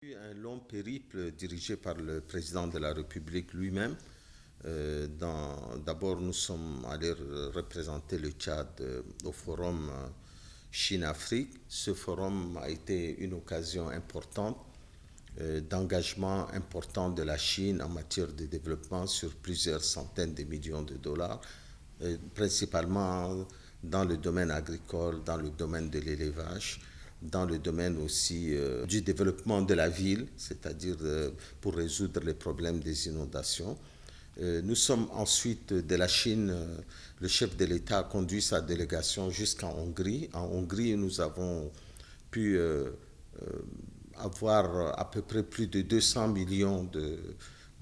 Eu un long périple dirigé par le président de la République lui-même. D'abord, nous sommes allés représenter le Tchad au forum Chine-Afrique. Ce forum a été une occasion importante d'engagement important de la Chine en matière de développement sur plusieurs centaines de millions de dollars, principalement dans le domaine agricole, dans le domaine de l'élevage, dans le domaine aussi du développement de la ville, c'est-à-dire pour résoudre les problèmes des inondations. Nous sommes ensuite de la Chine, le chef de l'État a conduit sa délégation jusqu'en Hongrie. En Hongrie, nous avons pu avoir à peu près plus de 200 millions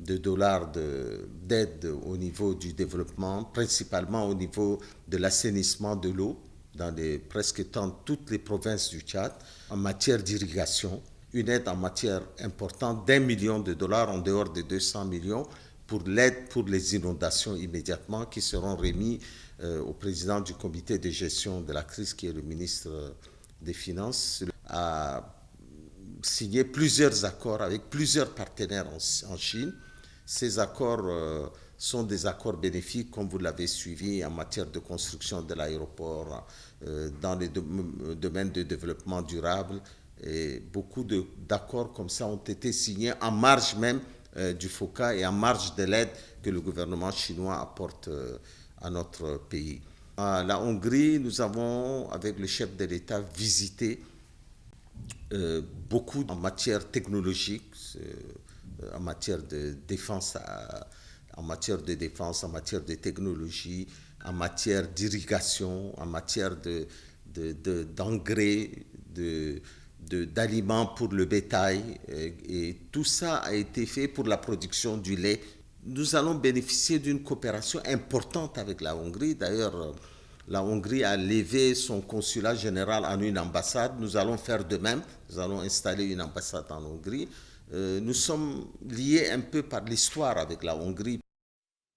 de dollars d'aide au niveau du développement, principalement au niveau de l'assainissement de l'eau dans presque toutes les provinces du Tchad, en matière d'irrigation, une aide en matière importante d'1 million de dollars en dehors des 200 millions pour l'aide pour les inondations immédiatement qui seront remis au président du comité de gestion de la crise qui est le ministre des Finances, a signé plusieurs accords avec plusieurs partenaires en Chine. Ces accords sont des accords bénéfiques, comme vous l'avez suivi, en matière de construction de l'aéroport, dans les domaines de développement durable. Et beaucoup d'accords comme ça ont été signés en marge même du FOCA et en marge de l'aide que le gouvernement chinois apporte à notre pays. À la Hongrie, nous avons, avec le chef de l'État, visité beaucoup en matière technologique, en matière de défense, en matière de défense, en matière de technologie, en matière d'irrigation, en matière d'engrais, d'aliments pour le bétail. Et tout ça a été fait pour la production du lait. Nous allons bénéficier d'une coopération importante avec la Hongrie. D'ailleurs, la Hongrie a levé son consulat général en une ambassade. Nous allons faire de même. Nous allons installer une ambassade en Hongrie. Nous sommes liés un peu par l'histoire avec la Hongrie.